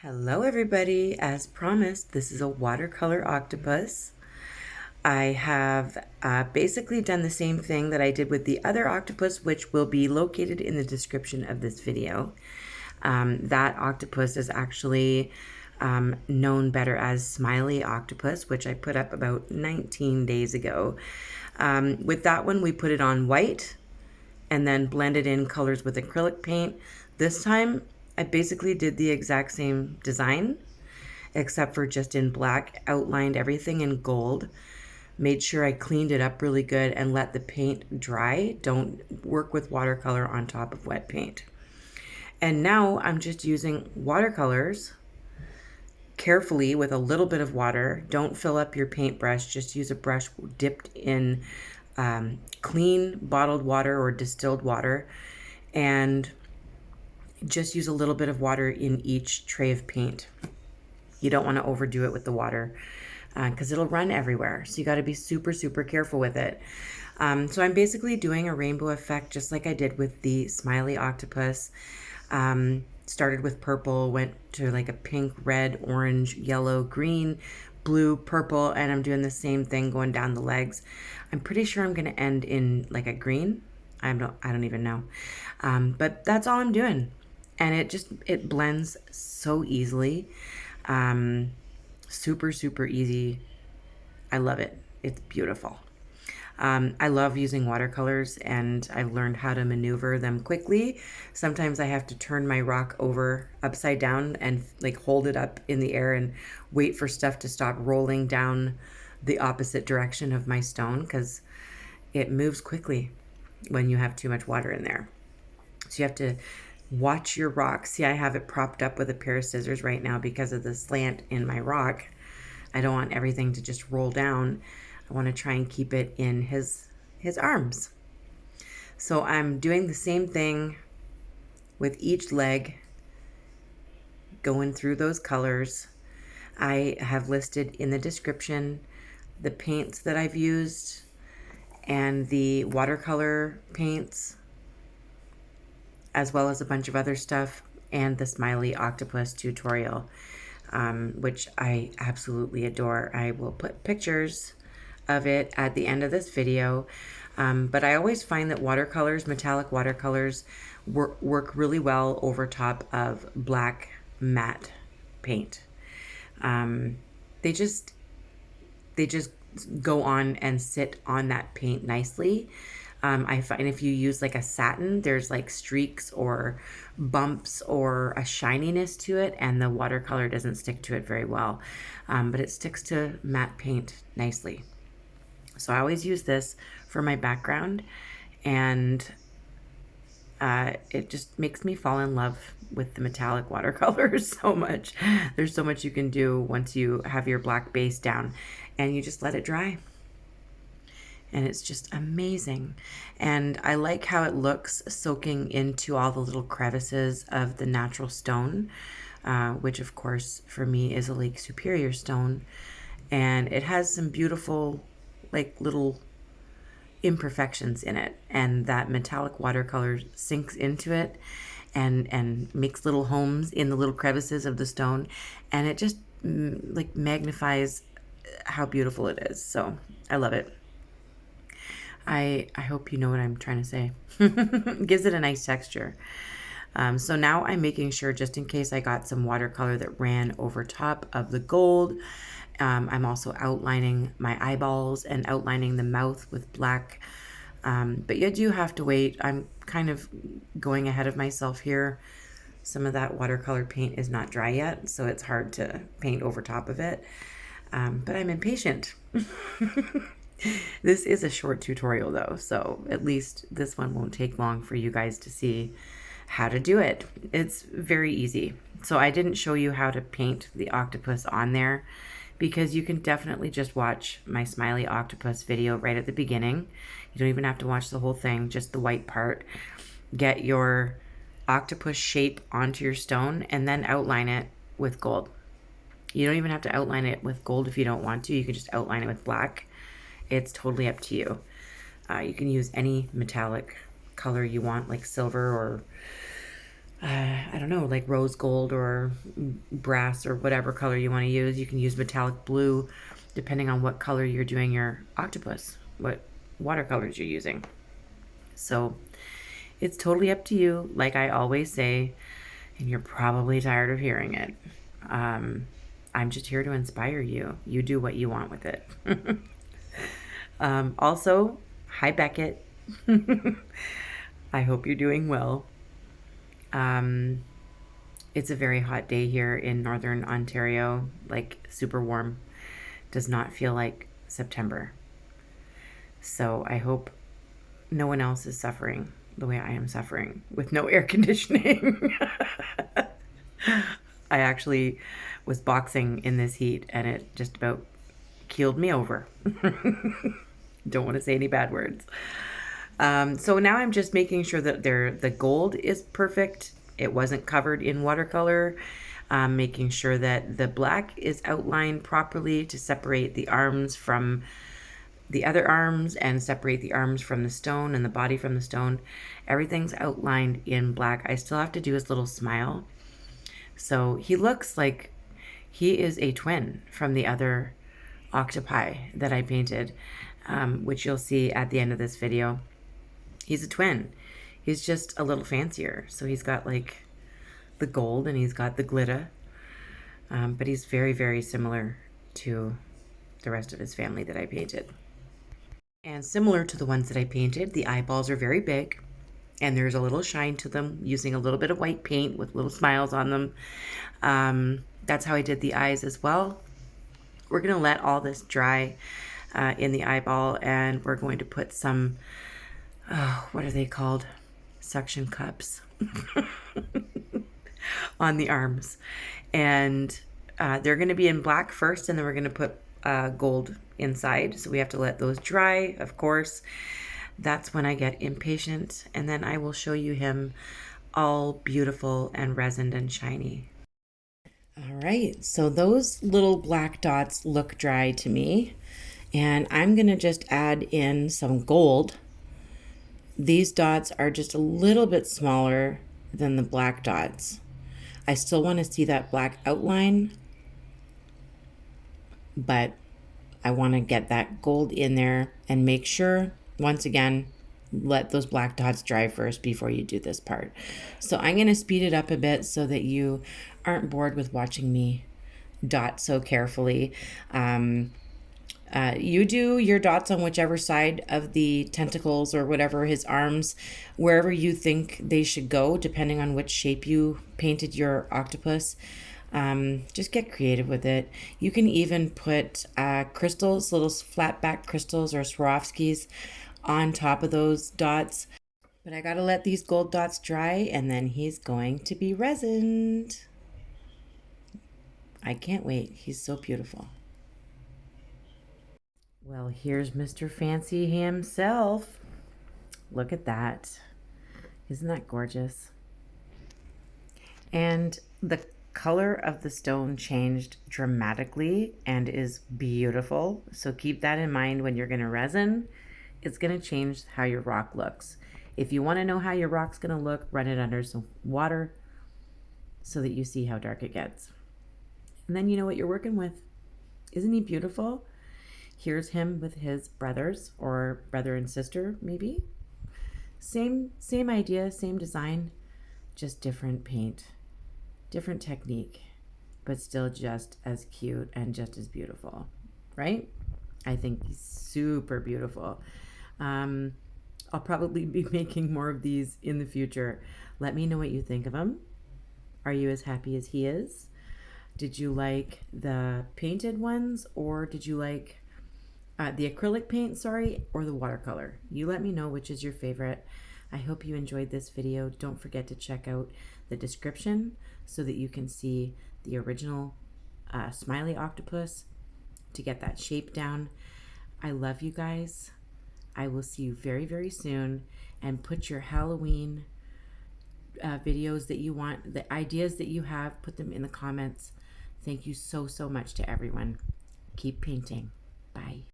Hello everybody, as promised, this is a watercolor octopus. I have basically done the same thing that I did with the other octopus, which will be located in the description of this video. That octopus is actually known better as Smiley Octopus, which I put up about 19 days ago. With that one, we put it on white and then blended in colors with acrylic paint. This time, I basically did the exact same design, except for just in black, outlined everything in gold, made sure I cleaned it up really good and let the paint dry. Don't work with watercolor on top of wet paint. And now I'm just using watercolors carefully with a little bit of water. Don't fill up your paintbrush, just use a brush dipped in clean bottled water or distilled water, and just use a little bit of water in each tray of paint. You don't want to overdo it with the water because it'll run everywhere. So you got to be super, super careful with it. So I'm basically doing a rainbow effect just like I did with the Smiley Octopus. Started with purple, went to like a pink, red, orange, yellow, green, blue, purple, and I'm doing the same thing going down the legs. I'm pretty sure I'm going to end in like a green. I don't even know. But that's all I'm doing. And it blends so easily. Super, super easy. I love it. It's beautiful. I love using watercolors, and I've learned how to maneuver them quickly. Sometimes I have to turn my rock over upside down and like hold it up in the air and wait for stuff to stop rolling down the opposite direction of my stone because it moves quickly when you have too much water in there. So you have to watch your rock. See, I have it propped up with a pair of scissors right now because of the slant in my rock. I don't want everything to just roll down. I want to try and keep it in his arms. So I'm doing the same thing with each leg, going through those colors. I have listed in the description the paints that I've used and the watercolor paints, as well as a bunch of other stuff, and the Smiley Octopus tutorial, which I absolutely adore. I will put pictures of it at the end of this video, but I always find that watercolors, metallic watercolors, work really well over top of black matte paint. They just go on and sit on that paint nicely. I find if you use like a satin, there's like streaks or bumps or a shininess to it, and the watercolor doesn't stick to it very well, but it sticks to matte paint nicely. So I always use this for my background, and it just makes me fall in love with the metallic watercolors so much. There's so much you can do once you have your black base down and you just let it dry. And it's just amazing. And I like how it looks soaking into all the little crevices of the natural stone, which of course for me is a Lake Superior stone. And it has some beautiful like little imperfections in it. And that metallic watercolor sinks into it and makes little homes in the little crevices of the stone. And it just like magnifies how beautiful it is. So I love it. I hope you know what I'm trying to say. Gives it a nice texture. So now I'm making sure, just in case I got some watercolor that ran over top of the gold, I'm also outlining my eyeballs and outlining the mouth with black. But you do have to wait. I'm kind of going ahead of myself here. Some of that watercolor paint is not dry yet, so it's hard to paint over top of it. But I'm impatient. This is a short tutorial though, so at least this one won't take long for you guys to see how to do it. It's very easy. So I didn't show you how to paint the octopus on there because you can definitely just watch my Smiley Octopus video right at the beginning. You don't even have to watch the whole thing, just the white part. Get your octopus shape onto your stone and then outline it with gold. You don't even have to outline it with gold if you don't want to. You can just outline it with black. It's totally up to you. You can use any metallic color you want, like silver or I don't know, like rose gold or brass or whatever color you want to use. You can use metallic blue depending on what color you're doing your octopus, what watercolors you're using. So it's totally up to you, like I always say, and you're probably tired of hearing it. I'm just here to inspire you. You do what you want with it. Also, hi Beckett. I hope you're doing well. It's a very hot day here in northern Ontario, like super warm. Does not feel like September. So I hope no one else is suffering the way I am suffering with no air conditioning. I actually was boxing in this heat and it just about keeled me over. Don't want to say any bad words. So now I'm just making sure that the gold is perfect. It wasn't covered in watercolor. Making sure that the black is outlined properly to separate the arms from the other arms and separate the arms from the stone and the body from the stone. Everything's outlined in black. I still have to do his little smile. So he looks like he is a twin from the other octopi that I painted, which you'll see at the end of this video. He's a twin. He's just a little fancier. So he's got like the gold and he's got the glitter. But he's very, very similar to the rest of his family that I painted. And similar to the ones that I painted, the eyeballs are very big and there's a little shine to them using a little bit of white paint with little smiles on them. That's how I did the eyes as well. We're going to let all this dry in the eyeball and we're going to put some, what are they called? Suction cups on the arms. And they're going to be in black first and then we're going to put gold inside. So we have to let those dry, of course. That's when I get impatient and then I will show you him all beautiful and resined and shiny. All right, so those little black dots look dry to me and I'm gonna just add in some gold. These dots are just a little bit smaller than the black dots. I still want to see that black outline, but I want to get that gold in there and make sure, once again, let those black dots dry first before you do this part. So I'm going to speed it up a bit so that you aren't bored with watching me dot so carefully. You do your dots on whichever side of the tentacles or whatever his arms, wherever you think they should go, depending on which shape you painted your octopus. Just get creative with it. You can even put crystals, little flat back crystals or Swarovskis on top of those dots. But I gotta let these gold dots dry and then he's going to be resined. I can't wait. He's so beautiful. Well, here's Mr. Fancy himself. Look at that. Isn't that gorgeous? And the color of the stone changed dramatically and is beautiful. So keep that in mind when you're going to resin. It's going to change how your rock looks. If you want to know how your rock's going to look, run it under some water so that you see how dark it gets. And then you know what you're working with. Isn't he beautiful? Here's him with his brothers or brother and sister, maybe. Same idea, same design, just different paint, different technique, but still just as cute and just as beautiful, right? I think he's super beautiful. I'll probably be making more of these in the future. Let me know what you think of him. Are you as happy as he is? Did you like the painted ones or did you like the acrylic paint, or the watercolor? You let me know which is your favorite. I hope you enjoyed this video. Don't forget to check out the description so that you can see the original Smiley Octopus to get that shape down. I love you guys. I will see you very, very soon. And put your Halloween videos that you want, the ideas that you have, put them in the comments. Thank you so, so much to everyone. Keep painting. Bye.